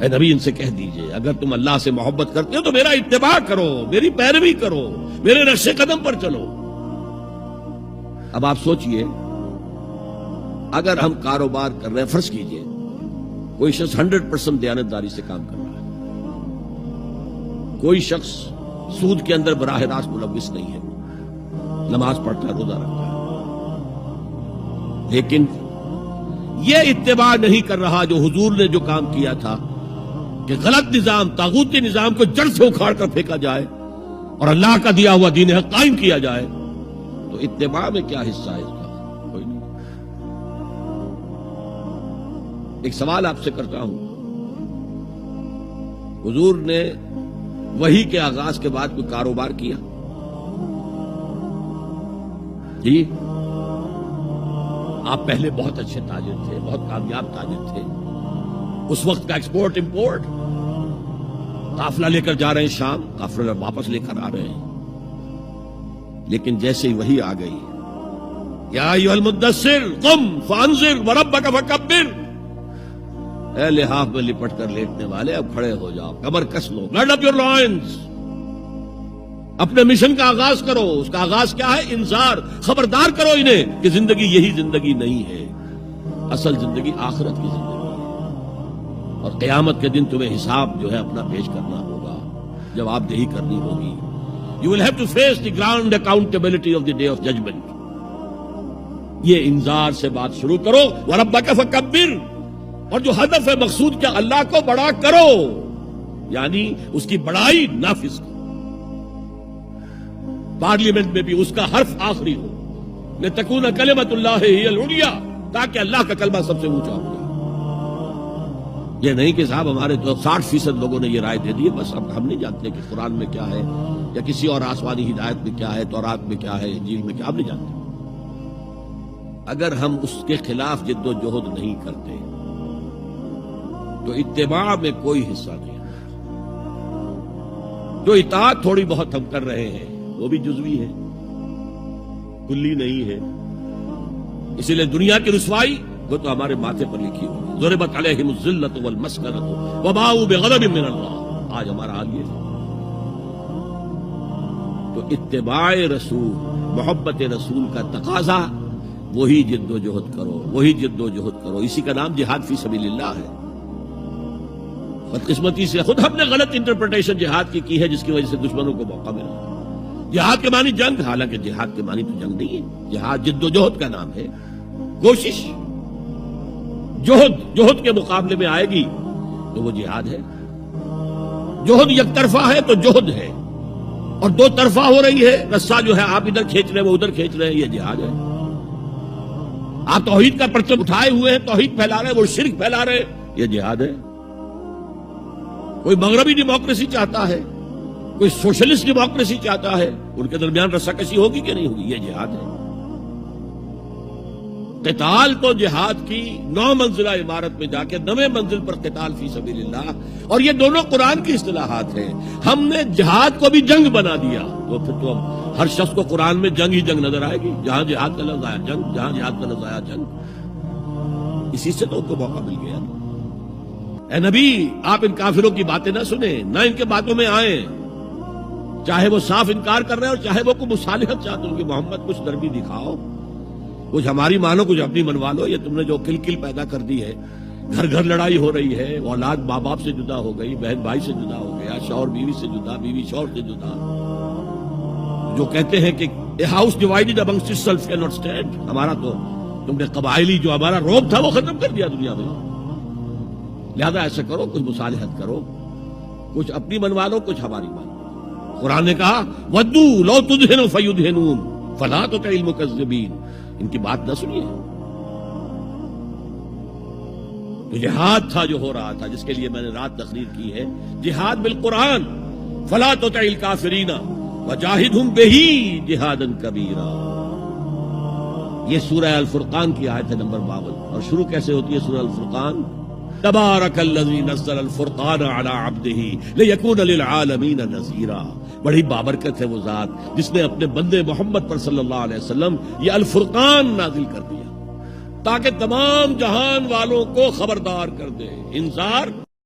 اے نبی ان سے کہہ دیجئے اگر تم اللہ سے محبت کرتے ہو تو میرا اتباع کرو، میری پیروی کرو، میرے نقش قدم پر چلو۔ اب آپ سوچئے اگر ہم کاروبار کر رہے ہیں، فرض کیجئے کوئی شخص 100% دیانتداری سے کام کر رہا ہے، کوئی شخص سود کے اندر براہ راست ملوث نہیں ہے، نماز پڑھتا ہے، روزہ رکھتا ہے، لیکن یہ اتباع نہیں کر رہا جو حضور نے جو کام کیا تھا کہ غلط نظام، طاغوتی نظام کو جڑ سے اکھاڑ کر پھینکا جائے اور اللہ کا دیا ہوا دین حق قائم کیا جائے، تو اتباع میں کیا حصہ ہے اس کا؟ کوئی نہیں۔ ایک سوال آپ سے کرتا ہوں، حضور نے وحی کے آغاز کے بعد کوئی کاروبار کیا؟ جی، آپ پہلے بہت اچھے تاجر تھے، بہت کامیاب تاجر تھے، اس وقت کا ایکسپورٹ امپورٹ، قافلہ لے کر جا رہے ہیں شام، قافلہ واپس لے کر آ رہے ہیں، لیکن جیسے ہی وحی آ گئی، یا ایھا المدثر قم فانذر وربک فکبر، اے لحاف میں لپٹ کر لیٹنے والے اب کھڑے ہو جاؤ، کمر کس لو، گرڈ اپ یور لائنز، اپنے مشن کا آغاز کرو۔ اس کا آغاز کیا ہے؟ انذار، خبردار کرو انہیں کہ زندگی یہی زندگی نہیں ہے، اصل زندگی آخرت کی زندگی ہے، اور قیامت کے دن تمہیں حساب جو ہے اپنا پیش کرنا ہوگا، جواب دہی کرنی ہوگی۔ You will have to face the grand accountability of the day of judgment۔ یہ انذار سے بات شروع کرو، وَرَبَّكَ فَكَبِّرْ، اور جو ہدف ہے مقصود کیا؟ اللہ کو بڑا کرو، یعنی اس کی بڑائی نافذ کرو۔ پارلیمنٹ میں بھی اس کا حرف آخری ہو، لِتَكُونَ كَلِمَةُ اللَّهِ هِيَ الْعُلْيَا، تاکہ اللہ کا کلمہ سب سے اونچا ہو جائے۔ یہ نہیں کہ صاحب ہمارے تو 60% لوگوں نے یہ رائے دے دی، بس اب ہم نہیں جانتے کہ قرآن میں کیا ہے یا کسی اور آسمانی ہدایت میں کیا ہے، تورات میں کیا ہے، انجیل میں کیا، ہم نہیں جانتے۔ اگر ہم اس کے خلاف جد و جہد نہیں کرتے تو اتباع میں کوئی حصہ نہیں۔ جو اطاعت تھوڑی بہت ہم کر رہے ہیں وہ بھی جزوی ہے، کلی نہیں ہے، اسی لیے دنیا کی رسوائی وہ تو ہمارے ماتھے پر لکھی ہوئی، ضربت علیہم الذلۃ والمسکنۃ وباؤوا بغضب من اللہ، آج ہمارا حال یہ ہے۔ تو اتباع رسول، محبت رسول کا تقاضا، وہی جد و جہد کرو، وہی جد و جہد کرو، اسی کا نام جہاد فی سبیل اللہ ہے۔ بدقسمتی سے خود ہم نے غلط انٹرپریٹیشن جہاد کی ہے، جس کی وجہ سے دشمنوں کو موقع ملا۔ جہاد کے معنی جنگ، حالانکہ جہاد کے معنی تو جنگ نہیں ہے، جہاد جد و جہد کا نام ہے، کوشش، جہد کے مقابلے میں آئے گی تو وہ جہاد ہے۔ جہد یک طرفہ ہے تو جہد ہے، اور دو طرفہ ہو رہی ہے، رسہ جو ہے آپ ادھر کھینچ رہے ہیں وہ ادھر کھینچ رہے ہیں، یہ جہاد ہے۔ آپ توحید کا پرچم اٹھائے ہوئے ہیں، توحید پھیلا رہے ہیں، وہ شرک پھیلا رہے ہیں، یہ جہاد ہے۔ کوئی مغربی ڈیموکریسی چاہتا ہے، کوئی سوشلسٹ ڈیموکریسی چاہتا ہے، ان کے درمیان رسہ کشی ہوگی کہ نہیں ہوگی، یہ جہاد ہے۔ قتال تو جہاد کی 9 منزلہ عمارت میں جا کے 9ویں منزل پر قتال فی سبیل اللہ، اور یہ دونوں قرآن کی اصطلاحات ہیں۔ ہم نے جہاد کو بھی جنگ بنا دیا، تو پھر تو ہر شخص کو قرآن میں جنگ ہی جنگ نظر آئے گی، جہاں جہاد کا لفظ آیا جنگ، جہاں جہاد کا لفظ آیا جنگ، اسی سے تو ان کو موقع مل گیا۔ اے نبی، آپ ان کافروں کی باتیں نہ سنیں، نہ ان کے باتوں میں آئیں، چاہے وہ صاف انکار کر رہے ہیں اور چاہے وہ کوئی مصالحت چاہتے ہیں کہ محمد کچھ نرمی دکھاؤ، کچھ ہماری مانو، کچھ اپنی منوا لو۔ یہ تم نے جو کل پیدا کر دی ہے، گھر گھر لڑائی ہو رہی ہے، اولاد ماں باپ سے جدا ہو گئی، بہن بھائی سے جدا ہو گیا، شوہر بیوی سے جدا، بیوی شوہر سے جدا، جو کہتے ہیں کہ a house divided amongst itself can not stand, ہمارا تو تم نے قبائلی جو ہمارا روب تھا وہ ختم کر دیا دنیا میں۔ لہذا ایسا کرو، کچھ مصالحت کرو، کچھ اپنی منوا لو، کچھ ہماری منوا لو۔ قرآن نے کہا وَدُّوا لَوْ تُدْهِنُ فَيُدْهِنُونَ فَلَا تُطِعِ الْمُكَذِّبِينَ، ان کی بات نہ سنیے۔ تو جہاد تھا جو ہو رہا تھا، جس کے لیے میں نے رات تقریر کی ہے، جہاد بالقرآن، فَلَا تُطِعِ الْكَافِرِينَ وَجَاهِدْهُمْ بِهِ جِهَادًا كَبِيرًا۔ یہ سورہ الفرقان کی آیت ہے نمبر 52، اور شروع کیسے ہوتی ہے سورہ الفرقان؟ تبارک الذی نزل الفرقان علی عبدہ لیکون للعالمین نذیرا۔ بڑی بابرکت ہے وہ ذات جس نے اپنے بندے محمد پر صلی اللہ علیہ وسلم یہ الفرقان نازل کر دیا تاکہ تمام جہان والوں کو خبردار کر دے، انذار